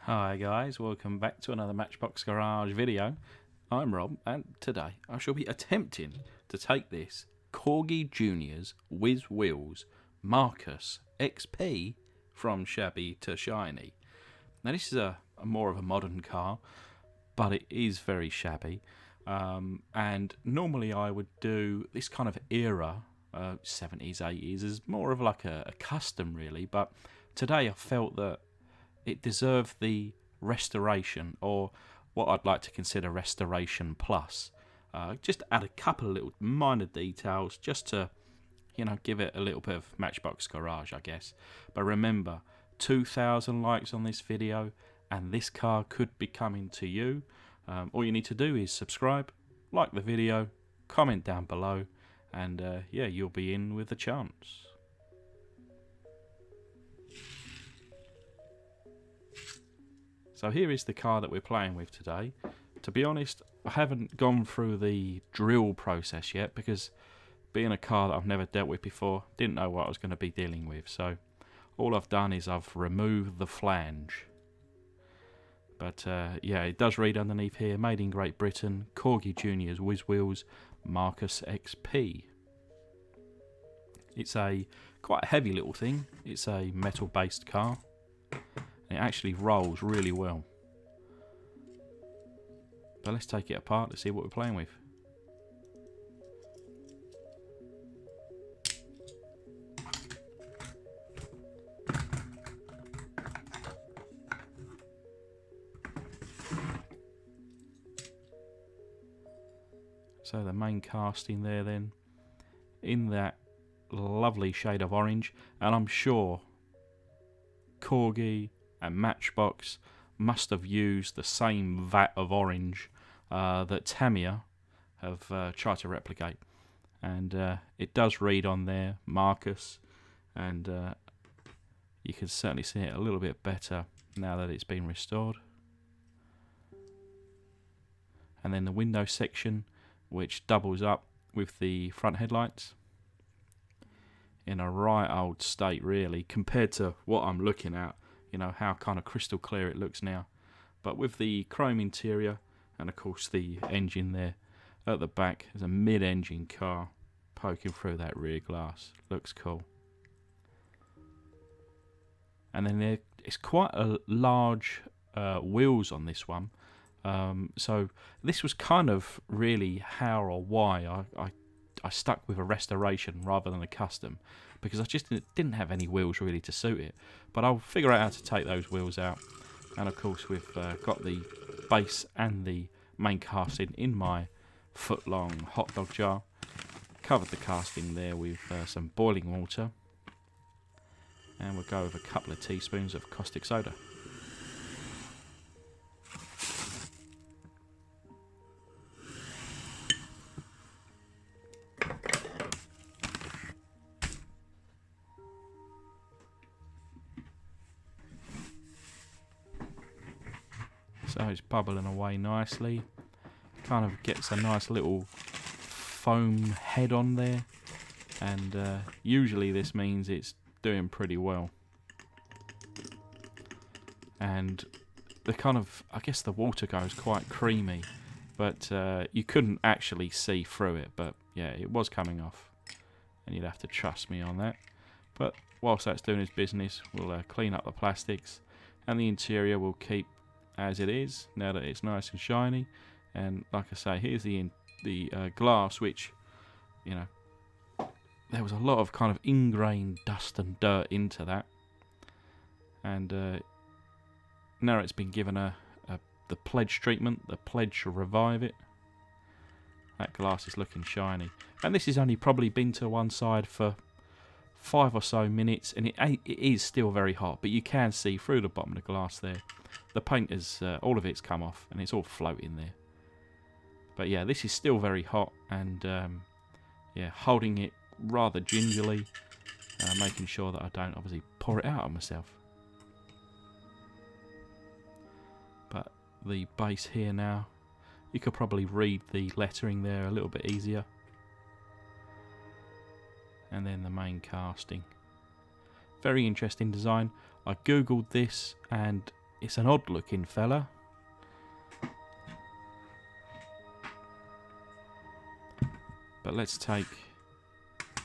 Hi guys, welcome back to another Matchbox Garage video. I'm Rob, and today I shall be attempting to take this Corgi Junior's Whiz Wheels Marcus XP from shabby to shiny. Now this is a more of a modern car, but it is very shabby. And normally I would do this kind of era, 70s, 80s, as more of like a custom really, but today I felt that it deserved the restoration, or what I'd like to consider restoration plus. Just add a couple of little minor details just to, give it a little bit of Matchbox Garage, I guess. But remember, 2,000 likes on this video, and this car could be coming to you. All you need to do is subscribe, like the video, comment down below, and you'll be in with a chance. So here is the car that we're playing with today. To be honest, I haven't gone through the drill process yet because being a car that I've never dealt with before, didn't know what I was going to be dealing with. So all I've done is I've removed the flange. But it does read underneath here, made in Great Britain, Corgi Junior's Whiz Wheels Marcus XP. It's a quite a heavy little thing. It's a metal based car. It actually rolls really well. But let's take it apart to see what we're playing with. So the main casting there then, in that lovely shade of orange, and I'm sure Corgi and Matchbox must have used the same vat of orange that Tamiya have tried to replicate, and it does read on there Marcus, and you can certainly see it a little bit better now that it's been restored. And then the window section, which doubles up with the front headlights, in a right old state really compared to what I'm looking at. How kind of crystal clear it looks now, but with the chrome interior, and of course the engine there at the back. There's a mid-engine car poking through that rear glass. Looks cool. And then it's quite a large wheels on this one, so this was kind of really how or why I stuck with a restoration rather than a custom, because I just didn't have any wheels really to suit it. But I'll figure out how to take those wheels out. And of course we've got the base and the main casting in my foot-long hot dog jar. Covered the casting there with some boiling water. And we'll go with a couple of teaspoons of caustic soda. So it's bubbling away nicely. Kind of gets a nice little foam head on there, and usually this means it's doing pretty well. And the kind of, I guess the water goes quite creamy, but you couldn't actually see through it, but yeah, it was coming off, and you'd have to trust me on that. But whilst that's doing its business, we'll clean up the plastics, and the interior will keep as it is now that it's nice and shiny. And like I say, here's the glass, which there was a lot of kind of ingrained dust and dirt into that, and now it's been given the pledge treatment. The pledge shall revive it. That glass is looking shiny, and this has only probably been to one side for 5 or so minutes, and it is still very hot, but you can see through the bottom of the glass there. The paint is all of it's come off, and it's all floating there. But yeah, this is still very hot, and holding it rather gingerly, making sure that I don't obviously pour it out on myself. But the base here now, you could probably read the lettering there a little bit easier. And then the main casting. Very interesting design. I googled this, and It's an odd looking fella. But let's take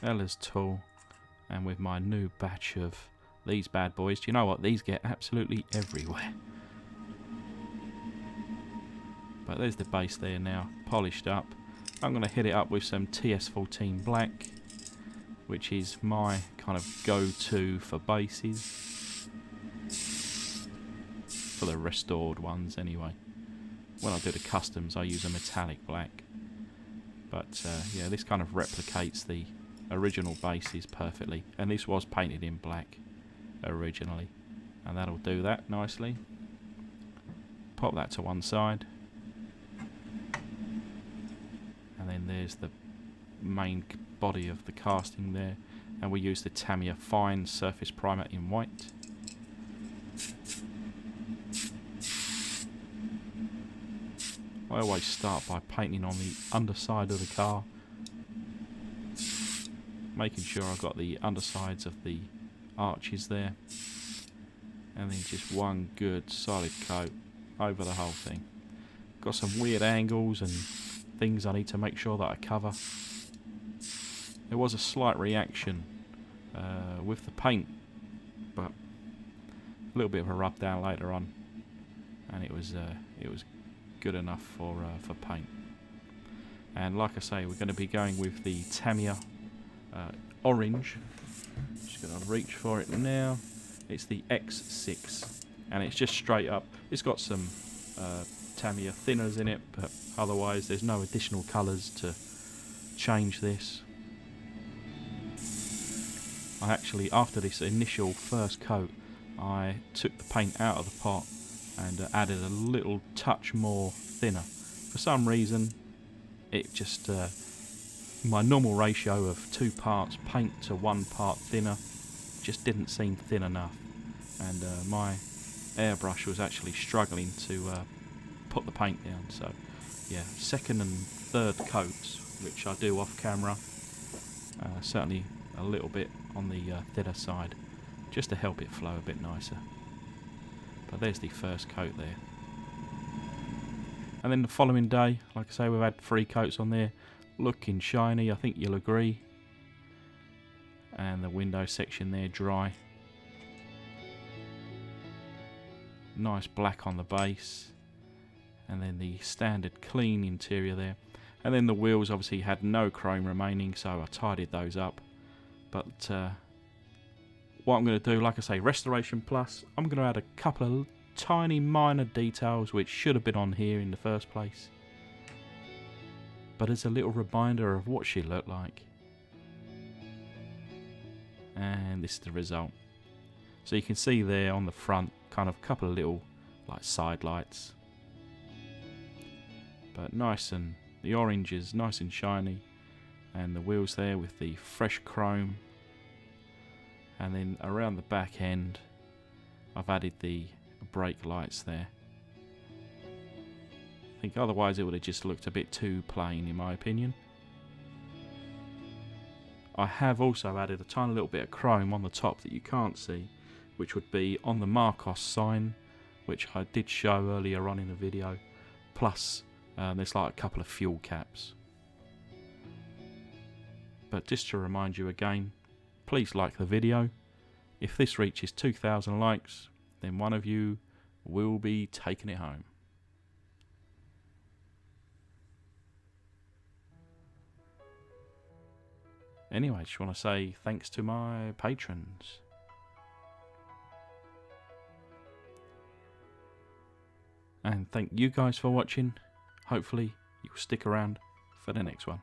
Ella's tool, and with my new batch of these bad boys, do you know what? These get absolutely everywhere. But there's the base there now, polished up. I'm going to hit it up with some TS14 black, which is my kind of go-to for bases. For the restored ones anyway. When I do the customs I use a metallic black. But yeah, this kind of replicates the original bases perfectly. And this was painted in black originally. And that'll do that nicely. Pop that to one side. And then there's the main body of the casting there. And we use the Tamiya Fine Surface Primer in white. I always start by painting on the underside of the car, making sure I've got the undersides of the arches there, and then just one good solid coat over the whole thing. Got some weird angles and things I need to make sure that I cover. There was a slight reaction with the paint, but a little bit of a rub down later on, and it was good enough for paint. And like I say, we're going to be going with the Tamiya orange. Just going to reach for it now. It's the X6, and it's just straight up. It's got some Tamiya thinners in it, but otherwise there's no additional colours to change this. I actually, after this initial first coat, I took the paint out of the pot and added a little touch more thinner. For some reason, it just my normal ratio of 2 parts paint to 1 part thinner just didn't seem thin enough, and my airbrush was actually struggling to put the paint down. So yeah, second and third coats, which I do off camera, certainly a little bit on the thinner side, just to help it flow a bit nicer. But there's the first coat there. And then the following day, like I say, we've had 3 coats on there, looking shiny, I think you'll agree. And the window section there dry. Nice black on the base. And then the standard clean interior there. And then the wheels obviously had no chrome remaining, so I tidied those up. But what I'm going to do, like I say, Restoration Plus, I'm going to add a couple of tiny minor details which should have been on here in the first place, but as a little reminder of what she looked like. And this is the result. So you can see there on the front, kind of a couple of little like side lights, but nice, and the orange is nice and shiny, and the wheels there with the fresh chrome. And then around the back end, I've added the brake lights there. I think otherwise it would have just looked a bit too plain, in my opinion. I have also added a tiny little bit of chrome on the top that you can't see, which would be on the Marcos sign, which I did show earlier on in the video. Plus, there's like a couple of fuel caps. But just to remind you again, please like the video. If this reaches 2,000 likes, then one of you will be taking it home. Anyway, just want to say thanks to my patrons. And thank you guys for watching. Hopefully you'll stick around for the next one.